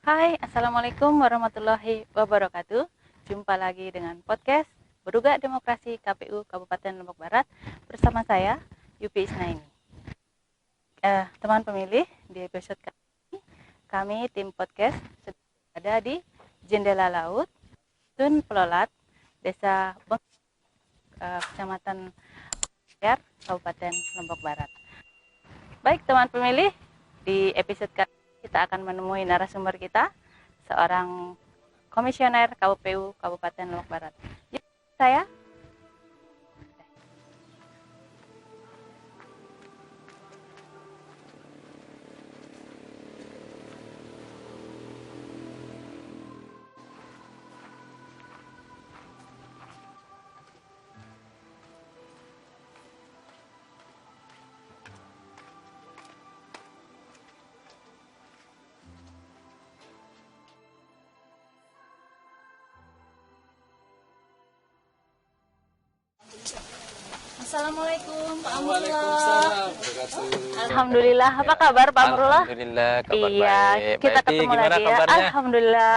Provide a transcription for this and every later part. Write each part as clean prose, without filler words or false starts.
Hai, Assalamualaikum warahmatullahi wabarakatuh. Jumpa lagi dengan podcast Beruga Demokrasi KPU Kabupaten Lombok Barat bersama saya, Yupi Isnaini. Teman pemilih, di episode kali ini kami tim podcast sedang ada di Jendela Laut, Dusun Pelolat, Desa Beng, Kecamatan Yar, Kabupaten Lombok Barat. Baik teman pemilih, di episode kali ini kita akan menemui narasumber kita, seorang komisioner KPU Kabupaten Lombok Barat. Saya Assalamualaikum Pak Amrullah. Alhamdulillah, apa kabar Pak Amrullah? Alhamdulillah, kabar Iya, baik. kita Mbak Epi, ketemu gimana lagi ya. kabarnya? Alhamdulillah.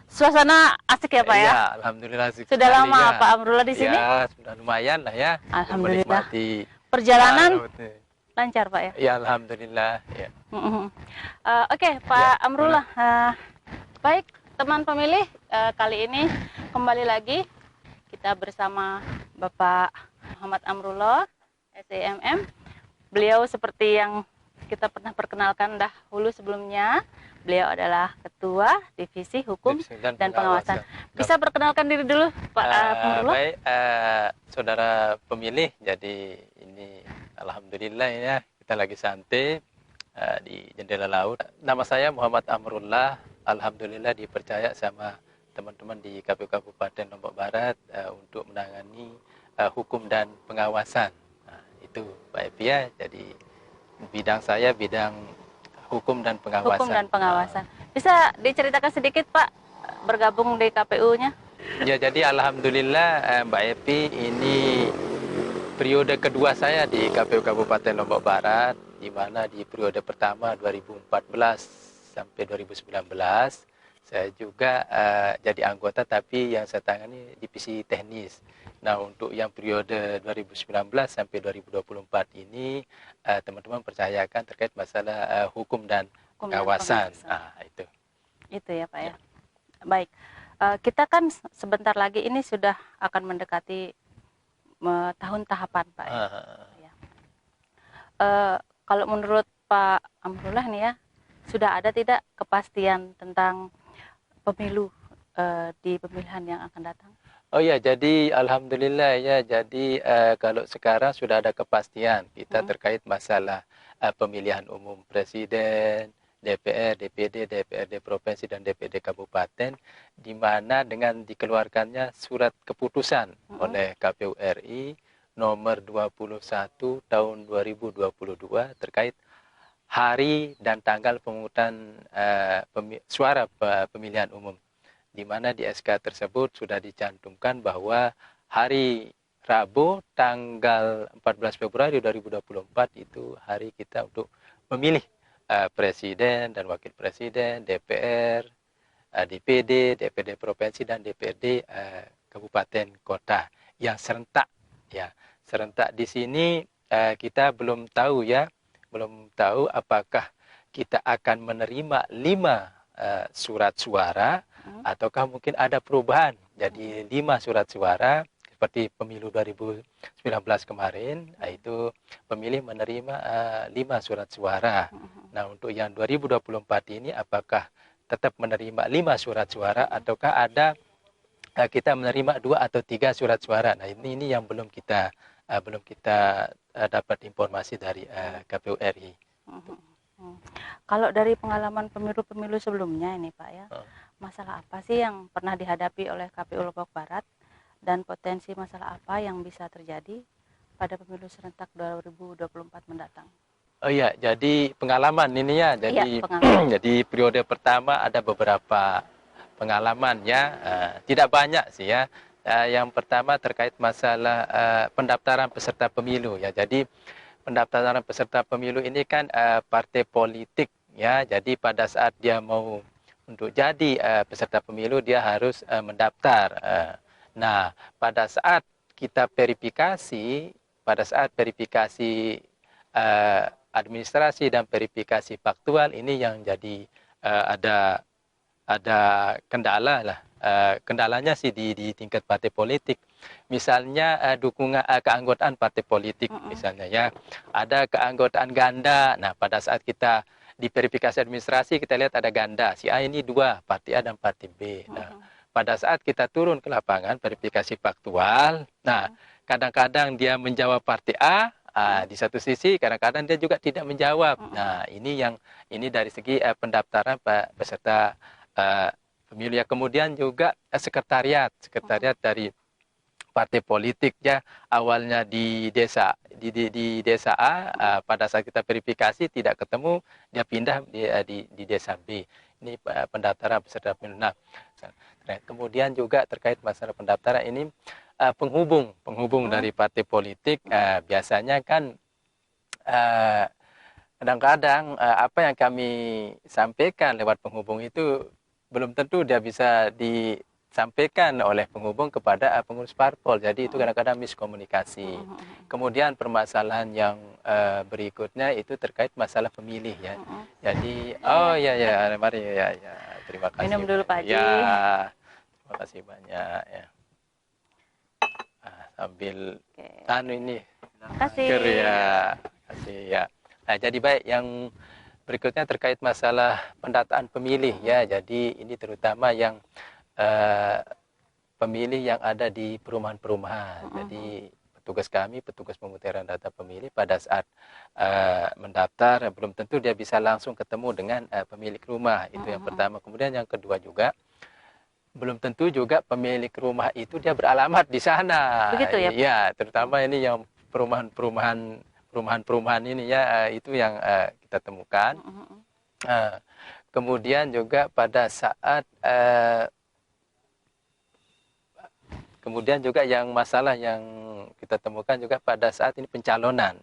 Suasana asik ya Pak ya? Iya, alhamdulillah asik Sudah sekali, lama ya. Pak Amrullah di sini? Ya, sudah lumayan lah ya. Alhamdulillah. Menikmati Perjalanan laut. lancar Pak ya? Ya, alhamdulillah. Ya. Oke, Pak Ya, Amrullah. Baik, teman pemilih, kali ini kembali lagi kita bersama Bapak Muhammad Amrullah, SEMM. Beliau seperti yang kita pernah perkenalkan dahulu sebelumnya, beliau adalah Ketua Divisi Hukum Divisi dan Pengawasan. Bisa perkenalkan diri dulu, Pak Amrullah? Baik, saudara pemilih, jadi ini alhamdulillah ya, kita lagi santai di Jendela Laut. Nama saya Muhammad Amrullah, alhamdulillah dipercaya sama teman-teman di KPU Kabupaten Lombok Barat untuk menangani hukum dan pengawasan. Nah, itu Pak Epi ya, jadi bidang saya bidang hukum dan pengawasan. Hukum dan pengawasan. Bisa diceritakan sedikit Pak, bergabung di KPU-nya? Ya, jadi alhamdulillah Mbak Epi, ini periode kedua saya di KPU Kabupaten Lombok Barat, di mana di periode pertama 2014 sampai 2019 saya juga jadi anggota, tapi yang saya tangani divisi teknis. Nah, untuk yang periode 2019 sampai 2024 ini teman-teman percayakan terkait masalah hukum dan pengawasan. Nah, itu. Itu ya Pak ya. Baik, kita kan sebentar lagi ini sudah akan mendekati tahun tahapan Pak ya. Kalau menurut Pak Amrullah nih ya, sudah ada tidak kepastian tentang pemilu di pemilihan yang akan datang? Oh ya, jadi alhamdulillah ya. Jadi kalau sekarang sudah ada kepastian kita terkait masalah pemilihan umum presiden, DPR, DPD, DPRD provinsi dan DPD kabupaten, di mana dengan dikeluarkannya surat keputusan oleh KPU RI nomor 21 tahun 2022 terkait hari dan tanggal pemungutan suara pemilihan umum, di mana di SK tersebut sudah dicantumkan bahwa hari Rabu tanggal 14 Februari 2024 itu hari kita untuk memilih presiden dan wakil presiden, DPR, DPD, DPD provinsi dan DPRD kabupaten kota yang serentak ya. Serentak di sini kita belum tahu ya, belum tahu apakah kita akan menerima 5 surat suara ataukah mungkin ada perubahan jadi 5 surat suara seperti pemilu 2019 kemarin, itu pemilih menerima 5 surat suara. Nah, untuk yang 2024 ini apakah tetap menerima 5 surat suara ataukah ada kita menerima 2 atau 3 surat suara. Nah, ini yang belum kita dapat informasi dari KPU RI. Kalau dari pengalaman pemilu-pemilu sebelumnya ini Pak ya, masalah apa sih yang pernah dihadapi oleh KPU Lombok Barat dan potensi masalah apa yang bisa terjadi pada pemilu serentak 2024 mendatang? Oh iya, jadi pengalaman ini ya. Jadi jadi periode pertama ada beberapa pengalaman ya, tidak banyak sih ya. Yang pertama terkait masalah pendaftaran peserta pemilu ya. Jadi pendaftaran peserta pemilu ini kan partai politik ya. Jadi pada saat dia mau untuk jadi peserta pemilu dia harus mendaftar. Nah, pada saat kita verifikasi, administrasi dan verifikasi faktual ini yang jadi ada kendala lah. Kendalanya sih di tingkat partai politik. Misalnya dukungan keanggotaan partai politik misalnya ya. Ada keanggotaan ganda. Nah, pada saat kita di verifikasi administrasi kita lihat ada ganda. Si A ini 2, partai A dan partai B. Nah, pada saat kita turun ke lapangan verifikasi faktual, nah kadang-kadang dia menjawab partai A, di satu sisi kadang-kadang dia juga tidak menjawab. Nah, ini dari segi pendaftaran peserta pemilu ya. Kemudian juga sekretariat dari partai politik ya, awalnya di desa A, pada saat kita verifikasi tidak ketemu, dia pindah di desa B. Ini pendaftaran peserta pemilu. Nah, kemudian juga terkait masalah pendaftaran ini penghubung dari partai politik, biasanya kan kadang-kadang apa yang kami sampaikan lewat penghubung itu belum tentu dia bisa disampaikan oleh penghubung kepada pengurus parpol. Jadi itu kadang-kadang miskomunikasi. Kemudian permasalahan yang berikutnya itu terkait masalah pemilih ya. Jadi mari ya. Terima kasih. Minum dulu Pak Haji. Ya, terima kasih banyak ya. Sambil ini. Kasih. Kasih ya. Nah, jadi baik, yang berikutnya terkait masalah pendataan pemilih ya. Jadi ini terutama yang pemilih yang ada di perumahan-perumahan. Jadi petugas pemutaran data pemilih pada saat mendaftar belum tentu dia bisa langsung ketemu dengan pemilik rumah. Itu yang pertama. Kemudian yang kedua juga belum tentu juga pemilik rumah itu dia beralamat di sana. Begitu ya, Pak? Ya, terutama ini yang perumahan ini ya, itu yang kita temukan. Kemudian juga pada saat kemudian juga yang masalah yang kita temukan juga pada saat ini pencalonan.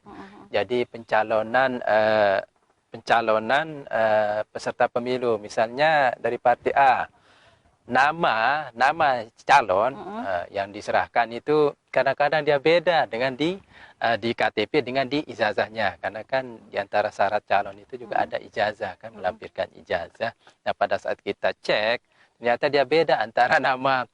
Jadi pencalonan peserta pemilu, misalnya dari partai A, nama calon yang diserahkan itu kadang-kadang dia beda dengan di KTP dengan di ijazahnya, karena kan di antara syarat calon itu juga ada ijazah kan, melampirkan ijazah. Nah, pada saat kita cek ternyata dia beda antara nama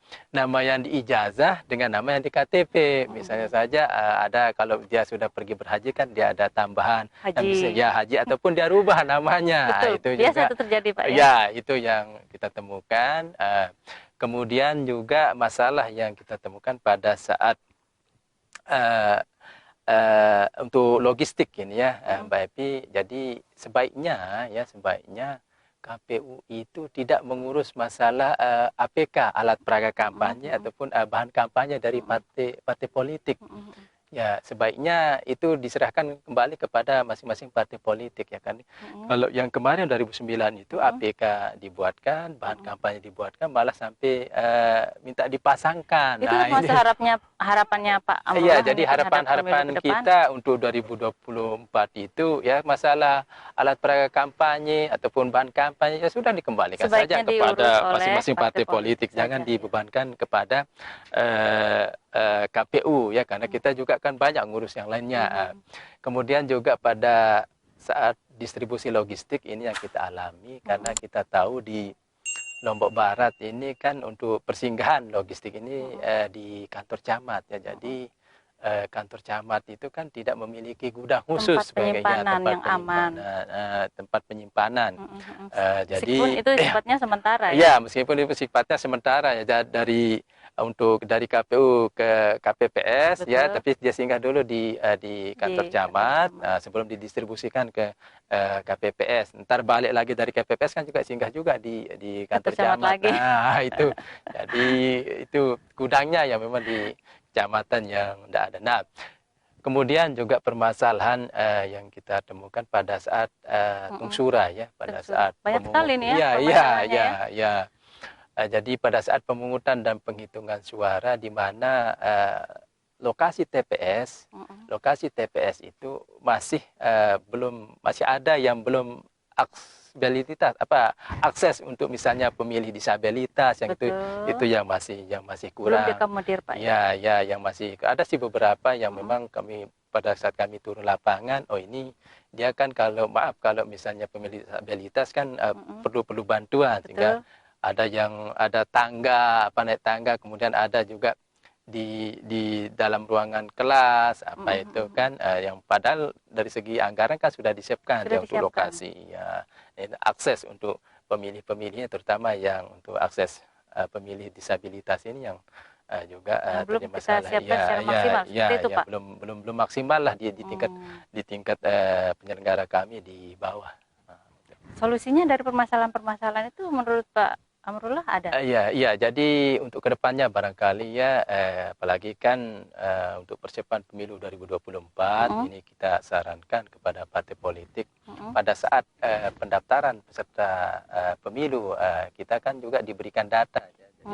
yang di ijazah dengan nama yang di KTP. Misalnya saja ada, kalau dia sudah pergi berhaji kan dia ada tambahan Haji. Haji, ataupun dia rubah namanya. Betul. Itu Biasa juga itu terjadi Pak ya. Ya, itu yang kita temukan. Kemudian juga masalah yang kita temukan pada saat untuk logistik ini ya, Mbak Epi. Jadi sebaiknya KPU itu tidak mengurus masalah APK, alat peraga kampanye, ataupun bahan kampanye dari partai politik. Ya, sebaiknya itu diserahkan kembali kepada masing-masing partai politik ya kan. Kalau yang kemarin 2009 itu APK dibuatkan, bahan kampanye dibuatkan, malah sampai minta dipasangkan. Itu masa harapannya Pak Amrullah. Iya, jadi harapan kita untuk 2024 itu ya, masalah alat peraga kampanye ataupun bahan kampanye ya sudah dikembalikan saja kepada masing-masing partai politik. Jangan dibebankan kepada KPU ya, karena kita juga kan banyak ngurus yang lainnya. Kemudian juga pada saat distribusi logistik ini yang kita alami, karena kita tahu di Lombok Barat ini kan untuk persinggahan logistik ini di kantor camat ya. Jadi kantor camat itu kan tidak memiliki gudang khusus sebagai tempat penyimpanan. Jadi meskipun itu sifatnya sementara ya. Ya, meskipun itu sifatnya sementara ya, dari KPU ke KPPS. Betul. Ya, tapi dia singgah dulu di kantor camat sebelum didistribusikan ke KPPS. Ntar balik lagi dari KPPS kan juga singgah juga di kantor camat lagi. Nah, itu jadi itu gudangnya ya memang di kecamatan yang tidak ada. Nah, kemudian juga permasalahan yang kita temukan pada saat tungsura ya, pada saat banyak sekali nih ya. Ya. Jadi pada saat pemungutan dan penghitungan suara, di mana lokasi TPS itu masih ada yang belum aksesibilitas akses untuk misalnya pemilih disabilitas yang Betul. itu yang masih Belum kurang. diakomodir Pak. Ya, yang masih ada sih beberapa yang memang kami pada saat kami turun lapangan, oh ini dia kan kalau misalnya pemilih disabilitas kan perlu bantuan. Betul. Sehingga ada yang ada tangga, naik tangga, kemudian ada juga di dalam ruangan kelas itu kan yang padahal dari segi anggaran kan sudah disiapkan untuk lokasi ya, akses untuk pemilih-pemilihnya, terutama yang untuk akses pemilih disabilitas ini yang juga belum terjadi kita masalah. siapkan secara maksimal seperti itu Pak. Belum maksimal lah di tingkat penyelenggara kami di bawah. Solusinya dari permasalahan-permasalahan itu menurut Pak Amrullah ada? Iya. Jadi untuk kedepannya barangkali ya, apalagi kan untuk persiapan pemilu 2024 ini kita sarankan kepada partai politik pada saat pendaftaran peserta pemilu kita kan juga diberikan data. Jadi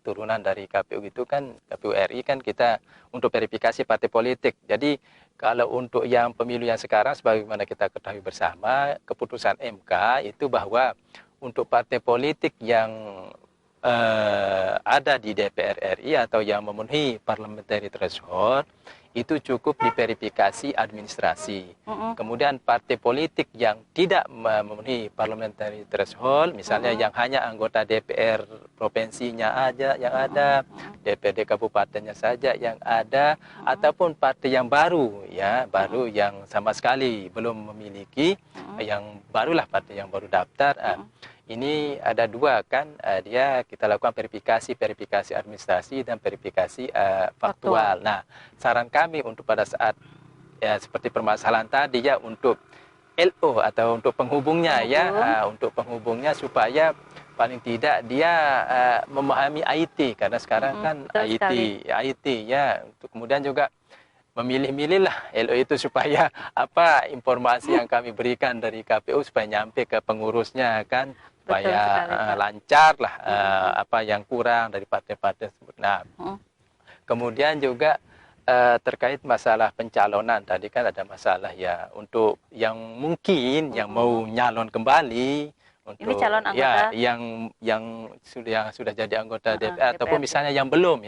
turunan dari KPU itu kan KPU RI kan kita untuk verifikasi partai politik. Jadi kalau untuk yang pemilu yang sekarang sebagaimana kita ketahui bersama keputusan MK itu bahwa untuk partai politik yang ada di DPR RI atau yang memenuhi parliamentary threshold itu cukup diverifikasi administrasi. Kemudian partai politik yang tidak memenuhi parliamentary threshold, misalnya yang hanya anggota DPR provinsinya aja yang ada, DPRD kabupatennya saja yang ada, ataupun partai yang baru yang sama sekali belum memiliki, yang barulah partai yang baru daftar. Ini ada dua kan, dia kita lakukan verifikasi administrasi dan verifikasi faktual. Nah, saran kami untuk pada saat ya seperti permasalahan tadi ya untuk LO atau untuk penghubungnya untuk penghubungnya supaya paling tidak dia memahami IT karena sekarang kan IT ya, untuk kemudian juga memilih-milih lah LO itu supaya informasi yang kami berikan dari KPU supaya nyampe ke pengurusnya kan, supaya lancar lah apa yang kurang dari partai-partai tersebut. Nah, kemudian juga terkait masalah pencalonan tadi kan ada masalah ya untuk yang mungkin yang mau nyalon kembali untuk ini calon anggota yang sudah jadi anggota DPR ataupun misalnya yang belum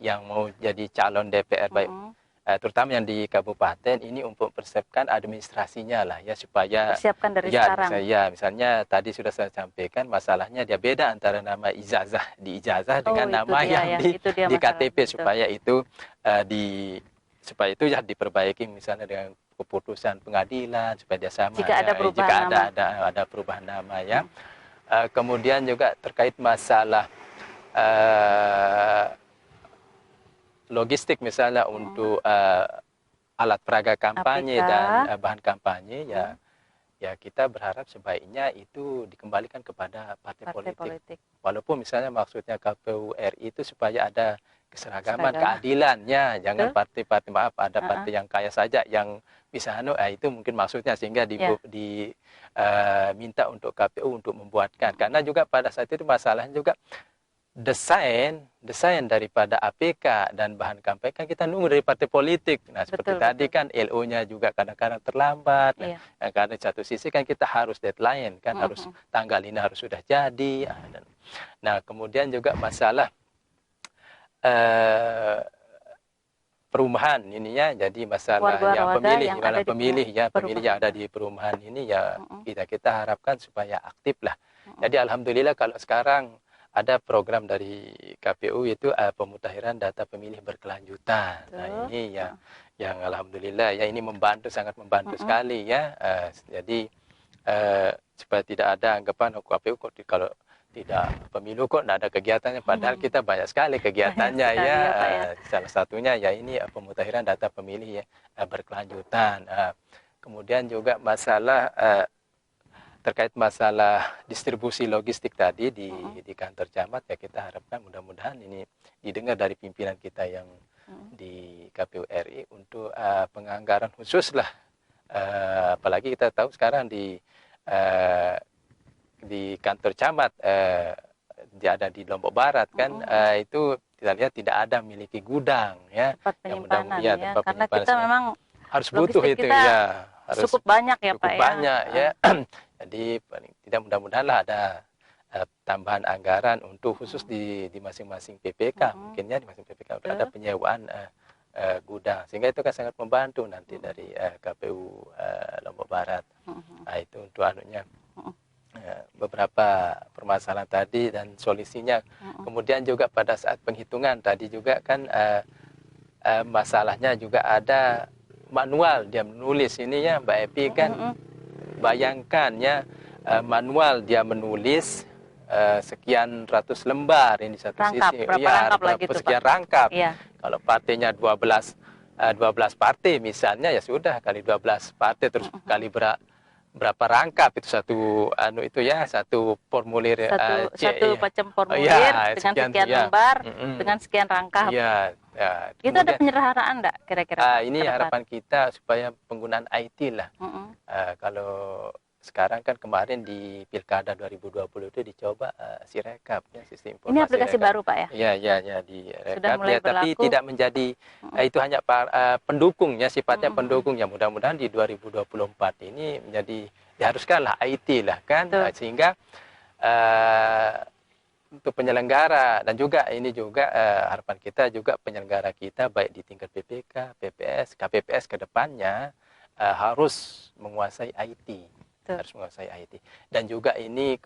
yang mau jadi calon DPR baik terutama yang di kabupaten ini untuk persiapkan administrasinya lah ya supaya persiapkan dari sekarang. Misalnya tadi sudah saya sampaikan masalahnya dia beda antara nama ijazah dengan nama yang di KTP supaya itu supaya itu ya diperbaiki misalnya dengan keputusan pengadilan supaya dia sama jika ada perubahan nama ya. Kemudian juga terkait masalah logistik misalnya untuk alat peraga kampanye dan bahan kampanye ya kita berharap sebaiknya itu dikembalikan kepada partai politik. Walaupun misalnya maksudnya KPU RI itu supaya ada keseragaman, keadilannya, jangan partai-partai ada partai yang kaya saja yang bisa itu mungkin maksudnya sehingga diminta untuk KPU untuk membuatkan, karena juga pada saat itu masalahnya juga desain daripada APK dan bahan kampanye kan kita nunggu dari partai politik. Nah, seperti tadi kan LO-nya juga kadang-kadang terlambat. Karena satu sisi kan kita harus deadline kan harus tanggal ini harus sudah jadi. Nah, kemudian juga masalah perumahan ininya, jadi masalah yang pemilih yang ada di perumahan ini ya kita harapkan supaya aktif lah. Jadi alhamdulillah kalau sekarang ada program dari KPU itu pemutakhiran data pemilih berkelanjutan. Nah, ini yang alhamdulillah ya ini sangat membantu sekali ya. Jadi supaya tidak ada anggapan KPU kalau tidak pemilu kok tidak ada kegiatannya, padahal kita banyak sekali kegiatannya ya. Salah satunya ya ini pemutakhiran data pemilih ya berkelanjutan. Kemudian juga masalah terkait masalah distribusi logistik tadi di kantor camat ya, kita harapkan mudah-mudahan ini didengar dari pimpinan kita yang di KPU RI untuk penganggaran khusus lah. Apalagi kita tahu sekarang di kantor camat ada di Lombok Barat kan itu kita lihat tidak ada memiliki gudang ya. Tempat penyimpanan karena kita memang harus butuh itu ya. Cukup banyak ya Pak banyak ya. Jadi paling tidak mudah-mudahan lah ada tambahan anggaran untuk khusus di masing-masing PPK, mungkinnya di masing PPK ada penyewaan gudang, sehingga itu kan sangat membantu nanti dari KPU Lombok Barat. Nah, itu untuk anunya beberapa permasalahan tadi dan solusinya. Kemudian juga pada saat penghitungan tadi juga kan masalahnya juga ada manual dia menulis ini ya Mbak Epi kan. Bayangkan ya manual dia menulis sekian ratus lembar ini satu Rangkap, sisi berapa ya rangkap lagi tuh, sekian Pak? rangkap. Iya. Kalau partainya 12 partai misalnya, ya sudah kali 12 partai terus kali berapa rangkap itu satu itu ya satu formulir satu ya. macam formulir Ya, dengan sekian ya. lembar dengan sekian rangkap. Ya, Itu ada penyederhanaan enggak kira-kira? Ini harapan kita supaya penggunaan IT lah. Kalau sekarang kan kemarin di Pilkada 2020 itu dicoba Sirekap ya, sistem informasi. Ini aplikasi Sirekap. baru Pak ya? Ya di Sudah Rekap mulai ya, tapi berlaku. tidak menjadi itu hanya pendukungnya, sifatnya pendukungnya. Mudah-mudahan di 2024 ini menjadi diharuskanlah IT lah kan, sehingga untuk penyelenggara dan juga ini juga harapan kita juga penyelenggara kita baik di tingkat PPK, PPS, KPPS ke depannya harus menguasai IT. Harus menguasai IT. Dan juga ini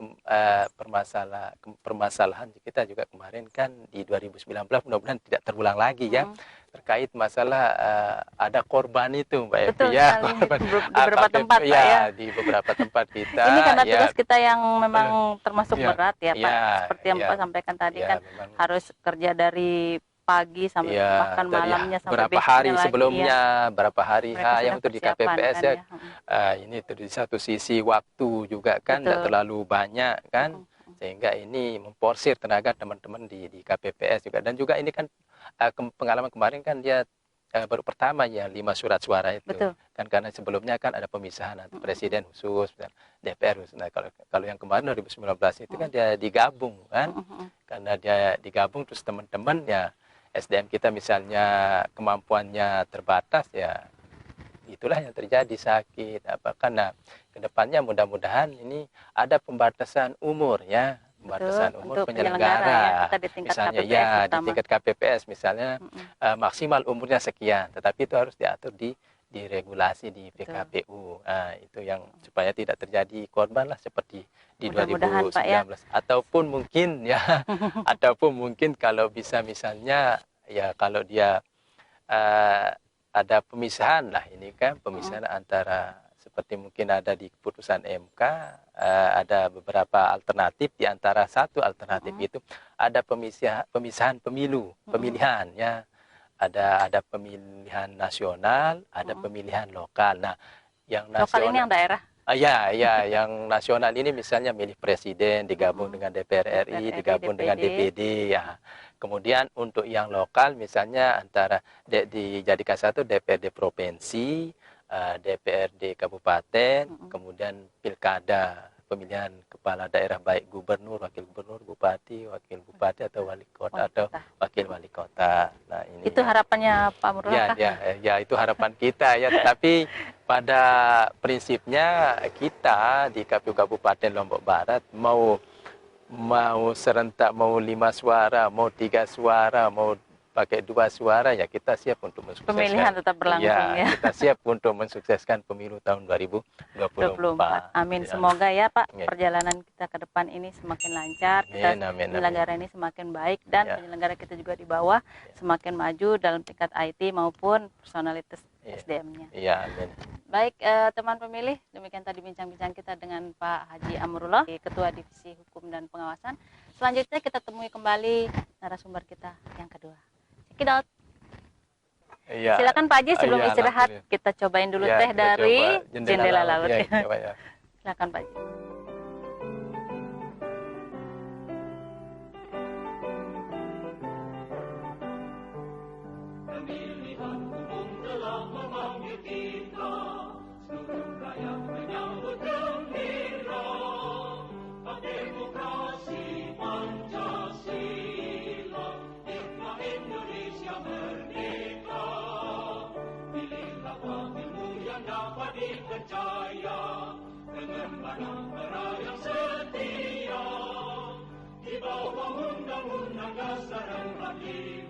permasalahan kita juga kemarin kan di 2019 mudah-mudahan tidak terulang lagi ya, terkait masalah ada korban itu Mbak Evi ya. Di beberapa tempat Pak ya. Di beberapa tempat kita. Ini karena tugas kita yang memang termasuk berat ya Pak. Seperti yang Pak sampaikan tadi kan memang harus kerja dari pagi sampai bahkan malamnya sampai berapa hari lagi, sebelumnya, berapa hari yang untuk di KPPS kan, ya. Ini di satu sisi waktu juga kan tidak terlalu banyak kan, sehingga ini memporsir tenaga teman-teman di KPPS juga. Dan juga ini kan pengalaman kemarin kan dia baru pertama ya 5 surat suara itu. Kan karena sebelumnya kan ada pemisahan antara presiden khusus dan DPR khusus. Nah, kalau yang kemarin 2019 itu kan dia digabung kan. Karena dia digabung terus teman-teman ya SDM kita misalnya kemampuannya terbatas ya, itulah yang terjadi, sakit apa. Karena kedepannya mudah-mudahan ini ada pembatasan umur ya, pembatasan umur penyelenggara ya, misalnya KPPS, ya di tingkat KPPS misalnya maksimal umurnya sekian, tetapi itu harus diatur di regulasi di PKPU. Itu yang supaya tidak terjadi korban lah seperti di 2019 Pak, ya. Ataupun mungkin ya ataupun mungkin kalau bisa misalnya ya kalau dia ada pemisahan lah, ini kan pemisahan antara seperti mungkin ada di keputusan MK, ada beberapa alternatif, di antara satu alternatif itu ada pemisahan pemilihan ya. Ada pemilihan nasional, ada pemilihan lokal. Nah, yang nasional lokal ini yang daerah. Ya, yang nasional ini misalnya milih presiden digabung dengan DPR RI, digabung dengan DPD ya. Kemudian untuk yang lokal misalnya antara dijadikan satu DPRD provinsi, DPRD kabupaten, kemudian pilkada pemilihan kepala daerah baik gubernur, wakil gubernur, bupati, wakil bupati atau wali kota atau wakil wali kota. Nah, ini itu harapannya Pak Murul. Ya, itu harapan kita ya. Tapi pada prinsipnya kita di KPU Kabupaten Lombok Barat mau serentak, mau 5 suara, mau 3 suara, mau pakai 2 suara ya kita siap untuk mensukseskan. Pemilihan tetap berlangsung ya. Kita siap untuk mensukseskan pemilu tahun 2024. Amin. Ya. Semoga ya Pak perjalanan kita ke depan ini semakin lancar, penyelenggara ini semakin baik dan penyelenggara kita juga di bawah semakin maju dalam tingkat IT maupun personalitas SDM-nya. Iya, amin. Baik teman pemilih, demikian tadi bincang-bincang kita dengan Pak Haji Amrullah, Ketua Divisi Hukum dan Pengawasan. Selanjutnya kita temui kembali narasumber kita yang kedua. Cekidot. Ya. Silakan Pak Haji sebelum istirahat kita cobain dulu teh dari Jendela Laut. Silakan Pak Haji. Dipercaya dengan anak yang setia di bawah undang-undang dasar 45.